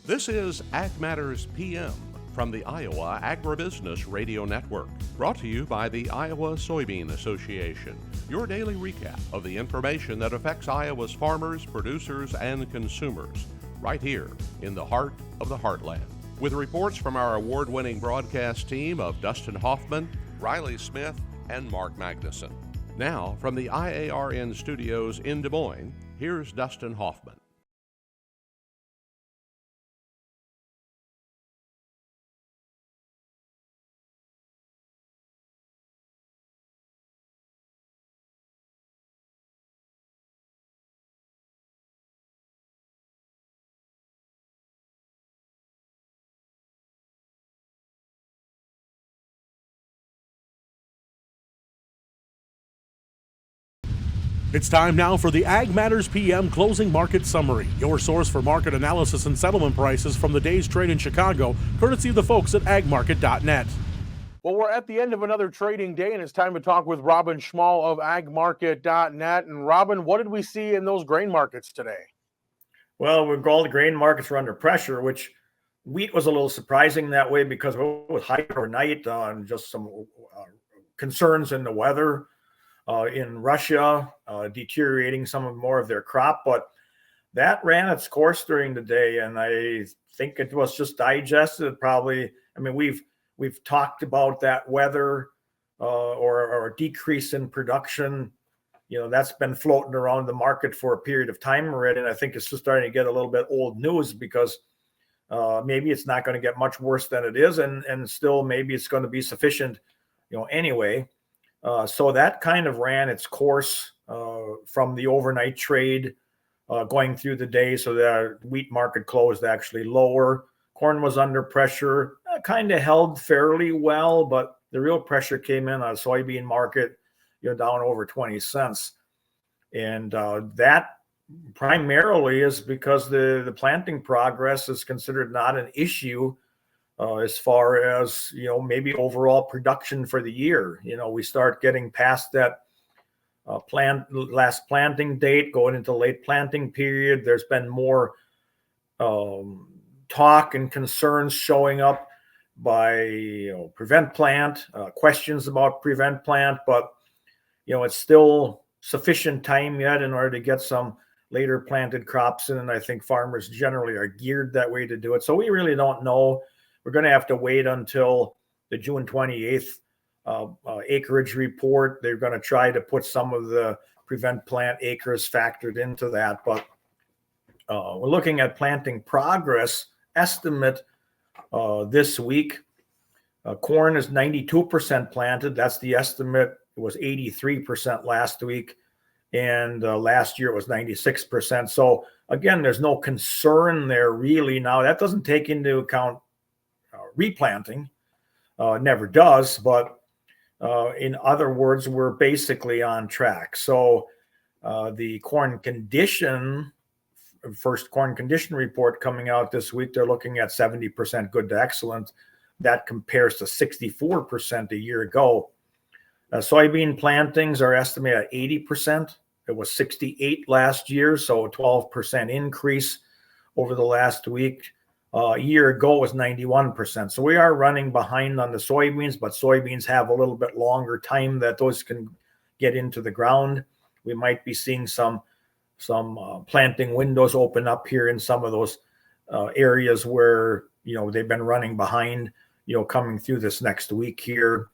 This is Ag Matters PM from the Iowa Agribusiness Radio Network, brought to you by the Iowa Soybean Association, your daily recap of the information that affects Iowa's farmers, producers, and consumers, right here in the heart of the heartland. With reports from our award-winning broadcast team of Dustin Hoffman, Riley Smith, and Mark Magnuson. Now, from the IARN studios in Des Moines, here's Dustin Hoffman. It's time now for the Ag Matters PM Closing Market Summary, your source for market analysis and settlement prices from the day's trade in Chicago, courtesy of the folks at agmarket.net. Well, we're at the end of another trading day, and it's time to talk with Robin Schmahl of agmarket.net. And Robin, what did we see in those grain markets today? Well, all the grain markets were under pressure, which wheat was a little surprising that way because it was high overnight on just some concerns in the weather. In Russia, deteriorating some more of their crop, but that ran its course during the day, and I think it was just digested. Probably, I mean, we've talked about that weather or a decrease in production. You know, that's been floating around the market for a period of time already, and I think it's just starting to get a little bit old news because maybe it's not going to get much worse than it is, and still maybe it's going to be sufficient, anyway. So that kind of ran its course from the overnight trade going through the day. So the wheat market closed actually lower. Corn was under pressure, kind of held fairly well, but the real pressure came in on soybean market, down over 20 cents. And that primarily is because the planting progress is considered not an issue as far as, maybe overall production for the year. We start getting past that last planting date, going into late planting period. There's been more talk and concerns showing up by, prevent plant, questions about prevent plant, but, it's still sufficient time yet in order to get some later planted crops in. And I think farmers generally are geared that way to do it. So we really don't know. We're going to have to wait until the June 28th acreage report. They're going to try to put some of the prevent plant acres factored into that. But we're looking at planting progress estimate this week. Corn is 92% planted. That's the estimate. It was 83% last week. And last year it was 96%. So again, there's no concern there really. Now that doesn't take into account replanting, never does, but in other words, we're basically on track. So the first corn condition report coming out this week, they're looking at 70% good to excellent. That compares to 64% a year ago. Soybean plantings are estimated at 80%. It was 68 last year, so a 12% increase over the last week. A year ago was 91%. So we are running behind on the soybeans, but soybeans have a little bit longer time that those can get into the ground. We might be seeing some planting windows open up here in some of those areas where, they've been running behind, coming through this next week here.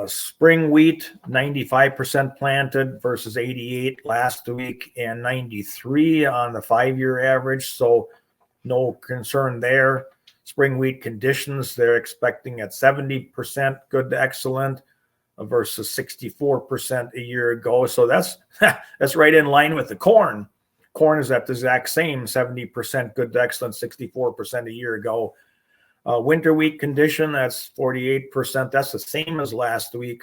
Spring wheat, 95% planted versus 88 last week and 93 on the 5-year average. So no concern there. Spring wheat conditions, they're expecting at 70% good to excellent versus 64% a year ago. So that's right in line with the corn. Corn is at the exact same 70% good to excellent, 64% a year ago. Winter wheat condition, that's 48%. That's the same as last week.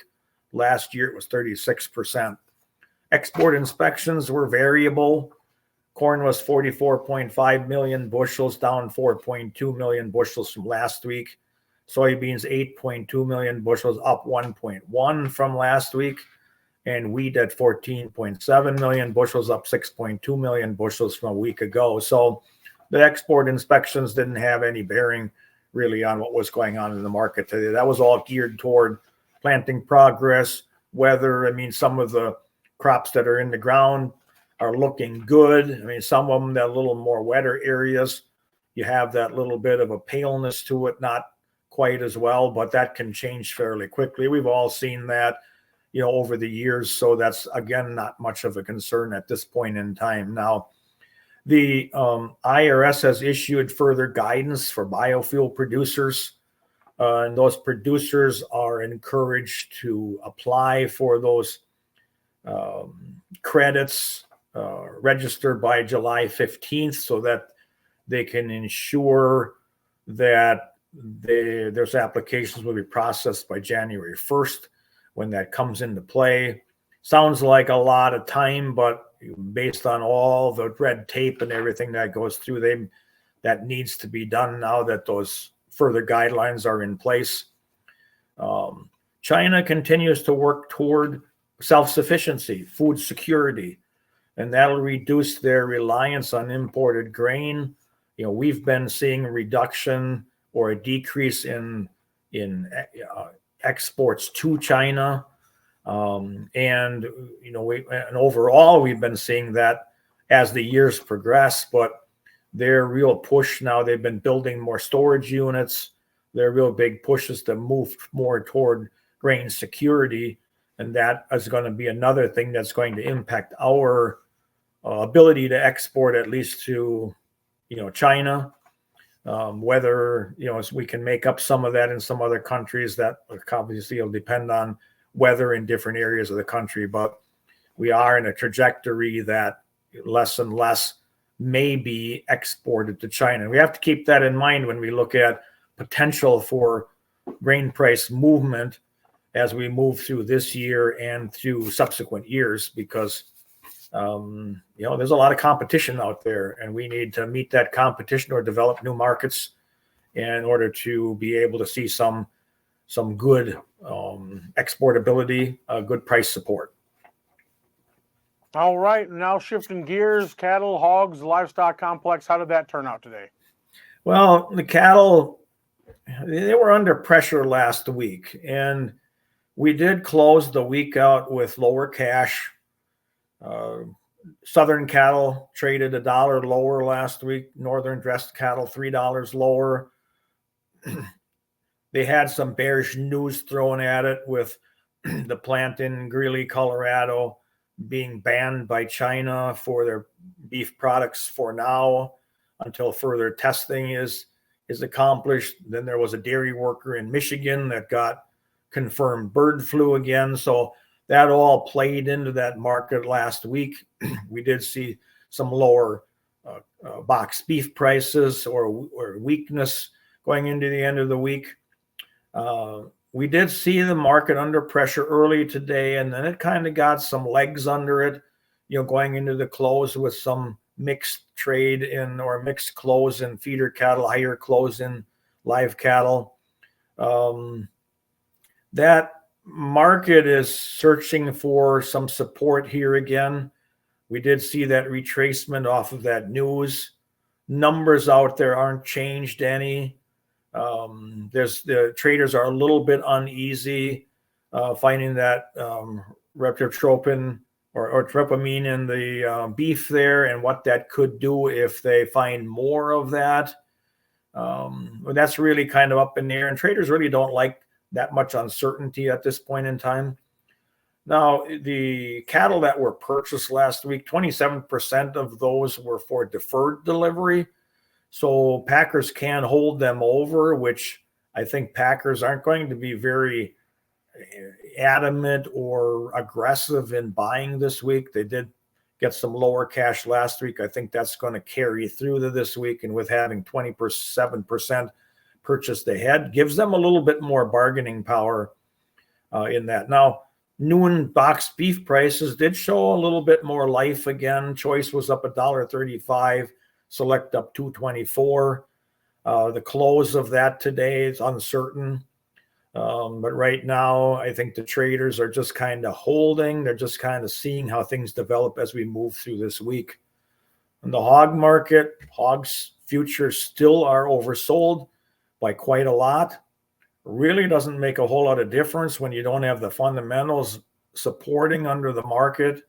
Last year it was 36%. Export inspections were variable. Corn was 44.5 million bushels, down 4.2 million bushels from last week. Soybeans, 8.2 million bushels, up 1.1 from last week. And wheat at 14.7 million bushels, up 6.2 million bushels from a week ago. So the export inspections didn't have any bearing really on what was going on in the market today. That was all geared toward planting progress, weather. I mean, some of the crops that are in the ground are looking good. I mean, some of them, that little more wetter areas, you have that little bit of a paleness to it, not quite as well, but that can change fairly quickly. We've all seen that, over the years. So that's, again, not much of a concern at this point in time. Now, the IRS has issued further guidance for biofuel producers, and those producers are encouraged to apply for those credits, registered by July 15th, so that they can ensure that those applications will be processed by January 1st when that comes into play. Sounds like a lot of time, but based on all the red tape and everything that goes through, that needs to be done now that those further guidelines are in place. China continues to work toward self-sufficiency, food security, and that'll reduce their reliance on imported grain. We've been seeing a reduction or a decrease in exports to China. And overall, we've been seeing that as the years progress, but their real push now, they've been building more storage units. Their real big push is to move more toward grain security. And that is going to be another thing that's going to impact our ability to export, at least to, China. Whether, we can make up some of that in some other countries, that obviously will depend on weather in different areas of the country, but we are in a trajectory that less and less may be exported to China. We have to keep that in mind when we look at potential for grain price movement as we move through this year and through subsequent years, because there's a lot of competition out there, and we need to meet that competition or develop new markets in order to be able to see some good exportability, good price support. All right, now shifting gears, cattle, hogs, livestock complex. How did that turn out today? Well, the cattle, they were under pressure last week, and we did close the week out with lower cash. Southern cattle traded $1 lower last week. Northern dressed cattle $3 lower. They had some bearish news thrown at it with the plant in Greeley, Colorado, being banned by China for their beef products for now until further testing is accomplished. Then there was a dairy worker in Michigan that got confirmed bird flu again. So that all played into that market last week. We did see some lower box beef prices or weakness going into the end of the week. We did see the market under pressure early today, and then it kind of got some legs under it, going into the close with some mixed trade in or mixed close in feeder cattle, higher close in live cattle. That market is searching for some support here again. We did see that retracement off of that news. Numbers out there aren't changed any. The traders are a little bit uneasy, finding that retropropin or tropamine in the beef there, and what that could do if they find more of that. That's really kind of up in the air, and traders really don't like that much uncertainty at this point in time. Now, the cattle that were purchased last week, 27% of those were for deferred delivery. So packers can hold them over, which I think packers aren't going to be very adamant or aggressive in buying this week. They did get some lower cash last week. I think that's going to carry through to this week. And with having 27% purchased ahead, gives them a little bit more bargaining power in that. Now, noon box beef prices did show a little bit more life again. Choice was up $1.35. Select up $2.24. The close of that today is uncertain. But right now, I think the traders are just kind of holding. They're just kind of seeing how things develop as we move through this week. In the hog market, hogs futures still are oversold by quite a lot. Really doesn't make a whole lot of difference when you don't have the fundamentals supporting under the market.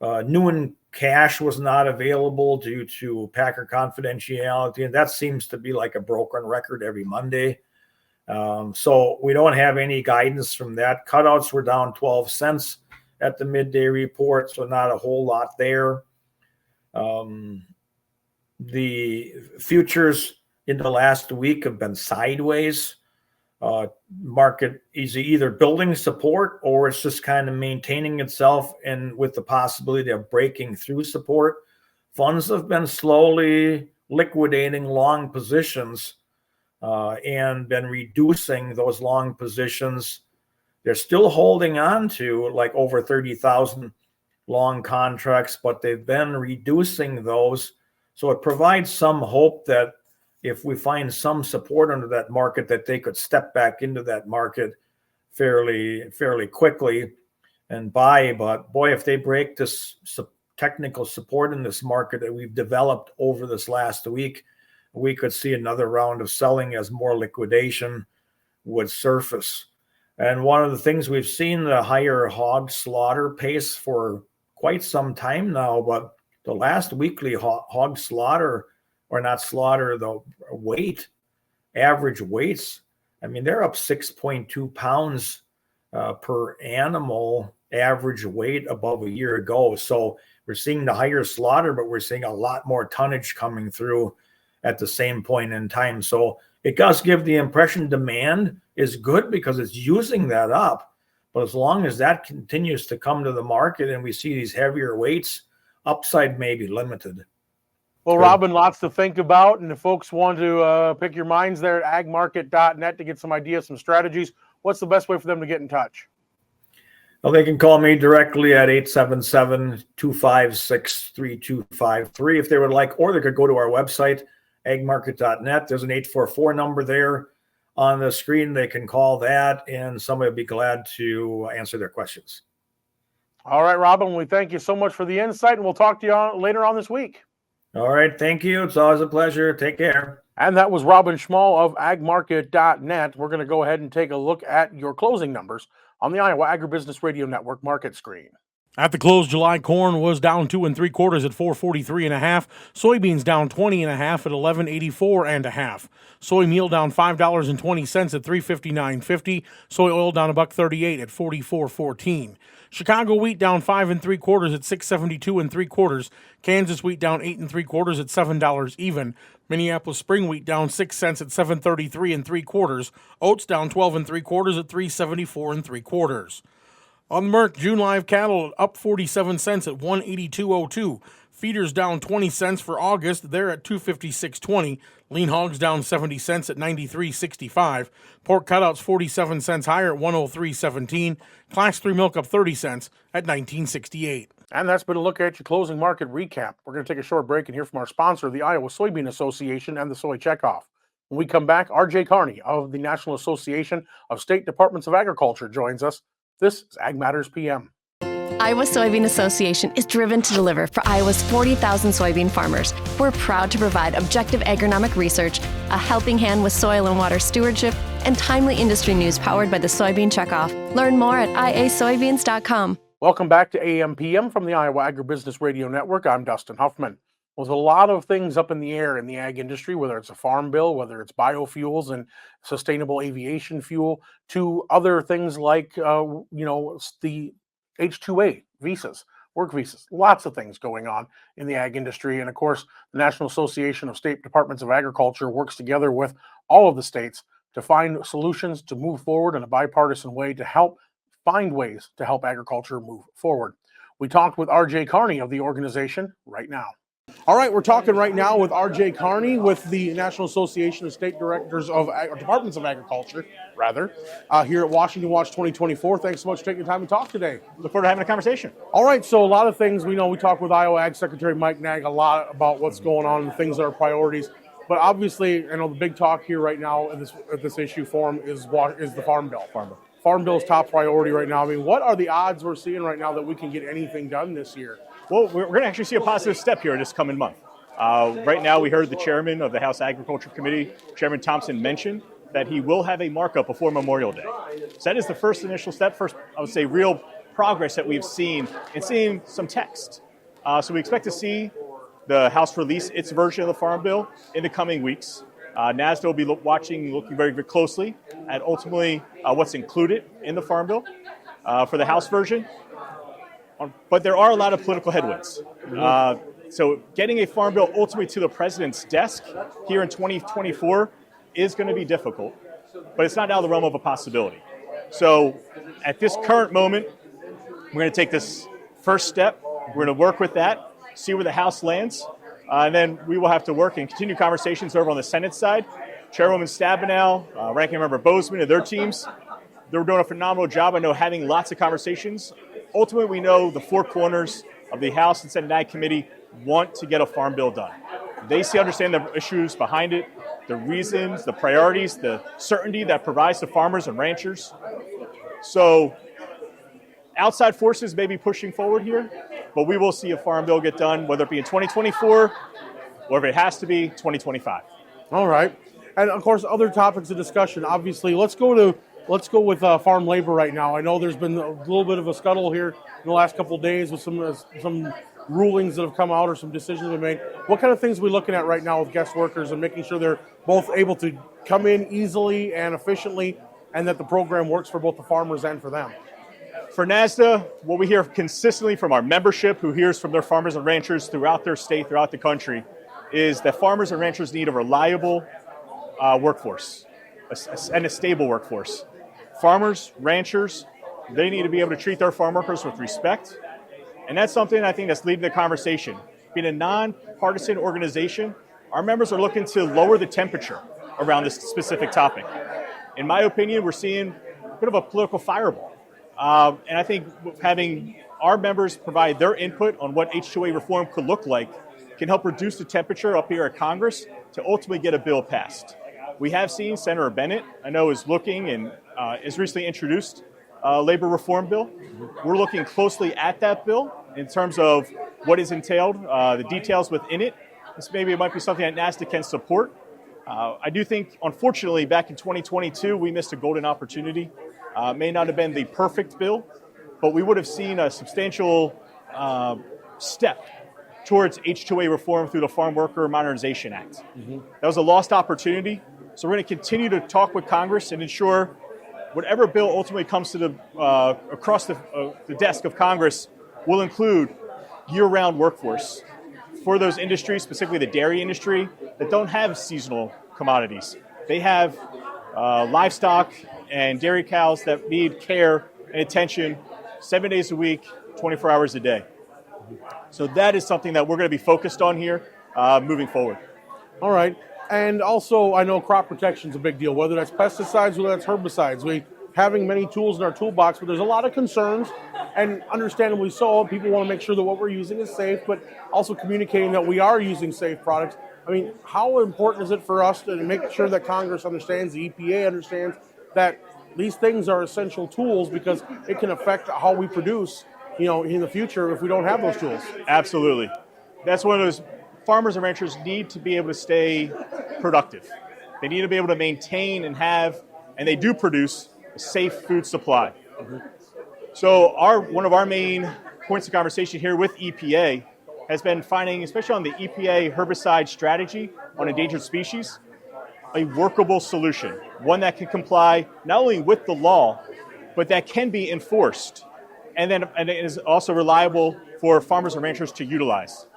New and cash was not available due to Packer confidentiality, and that seems to be like a broken record every Monday. So we don't have any guidance from that. Cutouts were down 12 cents at the midday report, so not a whole lot there. The futures in the last week have been sideways. Market is either building support or it's just kind of maintaining itself, and with the possibility of breaking through support. Funds have been slowly liquidating long positions and been reducing those long positions. They're still holding on to like over 30,000 long contracts, but they've been reducing those. So it provides some hope that if we find some support under that market, that they could step back into that market fairly quickly and buy. But boy, if they break this technical support in this market that we've developed over this last week, we could see another round of selling as more liquidation would surface. And one of the things we've seen, the higher hog slaughter pace for quite some time now, but the last weekly hog slaughter, or not slaughter, the weight, average weights, I mean, they're up 6.2 pounds per animal average weight above a year ago. So we're seeing the higher slaughter, but we're seeing a lot more tonnage coming through at the same point in time. So it does give the impression demand is good because it's using that up. But as long as that continues to come to the market and we see these heavier weights, upside may be limited. Well, Robin, lots to think about. And if folks want to pick your minds there at agmarket.net to get some ideas, some strategies, what's the best way for them to get in touch? Well, they can call me directly at 877-256-3253 if they would like, or they could go to our website, agmarket.net. There's an 844 number there on the screen. They can call that, and somebody will be glad to answer their questions. All right, Robin, we thank you so much for the insight, and we'll talk to you later on this week. All right, thank you. It's always a pleasure. Take care. And that was Robin Schmahl of agmarket.net. We're going to go ahead and take a look at your closing numbers on the Iowa Agribusiness Radio Network market screen. At the close, July corn was down 2 3/4 at 443.5. Soybeans down 20.5 at 1184.5. Soy meal down $5.20 at 359.50. Soy oil down $1.38 at 44.14. Chicago wheat down 5 3/4 at 672 3/4. Kansas wheat down 8 3/4 at $7 even. Minneapolis spring wheat down 6 cents at 733 3/4. Oats down 12 3/4 at 374 3/4. On the Merck, June live cattle up 47 cents at 182.02. Feeders down 20 cents for August. They're at 256.20. Lean hogs down 70 cents at 93.65. Pork cutouts 47 cents higher at 103.17. Class 3 milk up 30 cents at 19.68. And that's been a look at your closing market recap. We're going to take a short break and hear from our sponsor, the Iowa Soybean Association and the Soy Checkoff. When we come back, RJ Karney of the National Association of State Departments of Agriculture joins us. This is Ag Matters PM. Iowa Soybean Association is driven to deliver for Iowa's 40,000 soybean farmers. We're proud to provide objective agronomic research, a helping hand with soil and water stewardship, and timely industry news powered by the Soybean Checkoff. Learn more at iasoybeans.com. Welcome back to AMPM from the Iowa Agribusiness Radio Network. I'm Dustin Huffman. Well, there's a lot of things up in the air in the ag industry, whether it's a farm bill, whether it's biofuels and sustainable aviation fuel, to other things like, the H-2A visas, work visas, lots of things going on in the ag industry. And of course, the National Association of State Departments of Agriculture works together with all of the states to find solutions to move forward in a bipartisan way to help find ways to help agriculture move forward. We talked with RJ Karney of the organization right now. All right, we're talking right now with RJ Karney with the National Association of State Directors of Departments of Agriculture, here at Washington Watch 2024. Thanks so much for taking the time to talk today. Look forward to having a conversation. All right, so a lot of things we know. We talked with Iowa Ag Secretary Mike Nag a lot about what's going on and things that are priorities. But obviously, I know the big talk here right now at this issue forum is the Farm Bill. Farm Bill's top priority right now. I mean, what are the odds we're seeing right now that we can get anything done this year? Well, we're going to actually see a positive step here this coming month. Right now, we heard the chairman of the House Agriculture Committee, Chairman Thompson, mention that he will have a markup before Memorial Day. So that is the first initial step, first, I would say, real progress that we've seen in seeing some text. So we expect to see the House release its version of the Farm Bill in the coming weeks. NASDA will be looking very, very closely at ultimately what's included in the Farm Bill for the House version. But there are a lot of political headwinds. So getting a Farm Bill ultimately to the president's desk here in 2024 is going to be difficult, but it's not out of the realm of a possibility. So at this current moment, we're going to take this first step. We're going to work with that, see where the House lands, and then we will have to work and continue conversations over on the Senate side. Chairwoman Stabenow, Ranking Member Bozeman and their teams, they're doing a phenomenal job. I know having lots of conversations. Ultimately, we know the four corners of the House and Senate Ag Committee want to get a Farm Bill done. They understand the issues behind it, the reasons, the priorities, the certainty that provides to farmers and ranchers. So outside forces may be pushing forward here, but we will see a Farm Bill get done, whether it be in 2024 or if it has to be 2025. All right. And of course, other topics of discussion. Obviously, let's go with farm labor right now. I know there's been a little bit of a scuttle here in the last couple of days with some rulings that have come out or some decisions have been made. What kind of things are we looking at right now with guest workers and making sure they're both able to come in easily and efficiently, and that the program works for both the farmers and for them? For NASDA, what we hear consistently from our membership, who hears from their farmers and ranchers throughout their state, throughout the country, is that farmers and ranchers need a reliable workforce and a stable workforce. Farmers, ranchers, they need to be able to treat their farm workers with respect. And that's something I think that's leading the conversation. Being a nonpartisan organization, our members are looking to lower the temperature around this specific topic. In my opinion, we're seeing a bit of a political fireball. And I think having our members provide their input on what H-2A reform could look like can help reduce the temperature up here at Congress to ultimately get a bill passed. We have seen Senator Bennett, I know, is looking and is recently introduced a labor reform bill. We're looking closely at that bill in terms of what is entailed, the details within it. This maybe it might be something that NASDA can support. I do think, unfortunately, back in 2022, we missed a golden opportunity. May not have been the perfect bill, but we would have seen a substantial step towards H-2A reform through the Farm Worker Modernization Act. That was a lost opportunity. So we're going to continue to talk with Congress and ensure whatever bill ultimately comes to the across the desk of Congress will include year-round workforce for those industries, specifically the dairy industry, that don't have seasonal commodities. They have livestock and dairy cows that need care and attention 7 days a week, 24 hours a day. So that is something that we're going to be focused on here moving forward. All right. And also, I know crop protection is a big deal, whether that's pesticides, whether that's herbicides. We having many tools in our toolbox, but there's a lot of concerns, and understandably so. People want to make sure that what we're using is safe, but also communicating that we are using safe products. I mean, how important is it for us to make sure that Congress understands, the EPA understands, that these things are essential tools, because it can affect how we produce, in the future if we don't have those tools? Absolutely. That's one of those. Farmers and ranchers need to be able to stay productive. They need to be able to maintain and have, and they do produce, a safe food supply. So one of our main points of conversation here with EPA has been finding, especially on the EPA herbicide strategy on endangered species, a workable solution, one that can comply not only with the law, but that can be enforced, and it is also reliable for farmers and ranchers to utilize.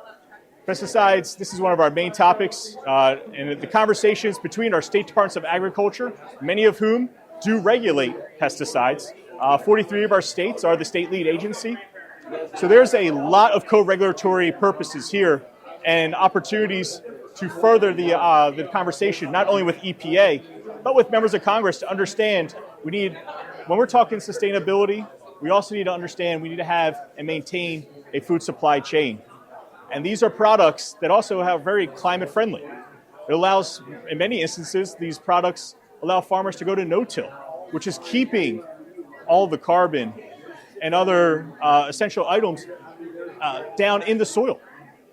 Pesticides, this is one of our main topics, and the conversations between our state departments of agriculture, many of whom do regulate pesticides. 43 of our states are the state lead agency. So there's a lot of co-regulatory purposes here and opportunities to further the conversation, not only with EPA, but with members of Congress, to understand when we're talking sustainability, we also need to understand we need to have and maintain a food supply chain. And these are products that also have very climate friendly. It allows, in many instances, these products allow farmers to go to no-till, which is keeping all the carbon and other essential items down in the soil.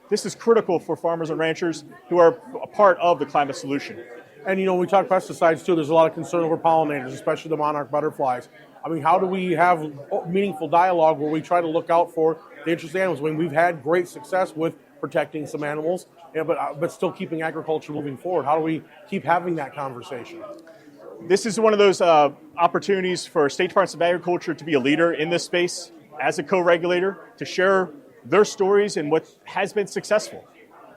This is critical for farmers and ranchers who are a part of the climate solution. And, we talk pesticides too. There's a lot of concern over pollinators, especially the monarch butterflies. I mean, how do we have meaningful dialogue where we try to look out for the interest of animals? I mean, we've had great success with protecting some animals, but still keeping agriculture moving forward. How do we keep having that conversation? This is one of those opportunities for state departments of agriculture to be a leader in this space as a co-regulator, to share their stories and what has been successful.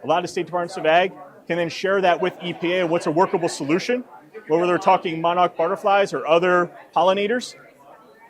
A lot of state departments of ag can then share that with EPA and what's a workable solution, whether they're talking monarch butterflies or other pollinators.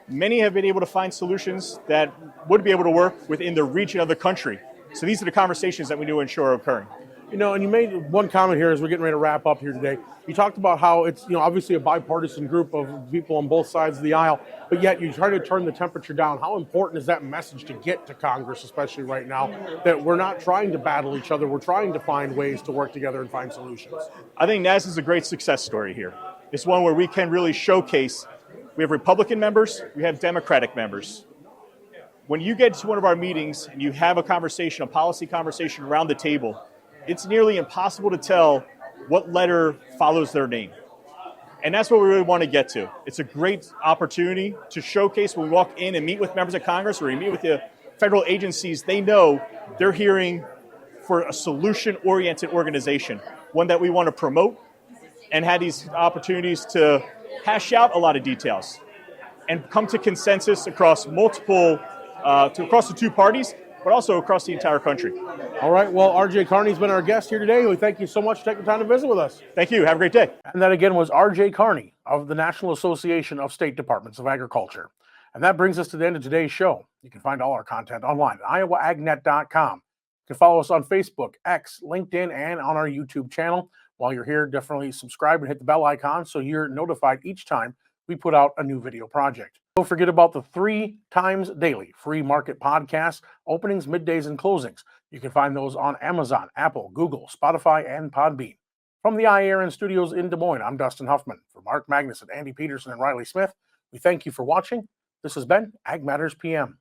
Many have been able to find solutions that would be able to work within the region of the country. So these are the conversations that we do ensure are occurring. And you made one comment here as we're getting ready to wrap up here today. You talked about how it's, obviously a bipartisan group of people on both sides of the aisle, but yet you try to turn the temperature down. How important is that message to get to Congress, especially right now, that we're not trying to battle each other, we're trying to find ways to work together and find solutions? I think NAS is a great success story here. It's one where we can really showcase. We have Republican members, we have Democratic members. When you get to one of our meetings and you have a conversation, a policy conversation around the table, it's nearly impossible to tell what letter follows their name. And that's what we really want to get to. It's a great opportunity to showcase when we walk in and meet with members of Congress or we meet with the federal agencies, they know they're hearing for a solution-oriented organization, one that we want to promote and have these opportunities to hash out a lot of details and come to consensus across multiple, across the two parties, but also across the entire country. All right. Well, RJ Karney's been our guest here today. We thank you so much for taking the time to visit with us. Thank you. Have a great day. And that again was RJ Karney of the National Association of State Departments of Agriculture. And that brings us to the end of today's show. You can find all our content online at iowaagnet.com. You can follow us on Facebook, X, LinkedIn, and on our YouTube channel. While you're here, definitely subscribe and hit the bell icon so you're notified each time we put out a new video project. Don't forget about the 3 times daily free market podcasts, openings, middays, and closings. You can find those on Amazon, Apple, Google, Spotify, and Podbean. From the IARN studios in Des Moines, I'm Dustin Huffman. For Mark Magnuson, Andy Peterson, and Riley Smith, we thank you for watching. This has been Ag Matters PM.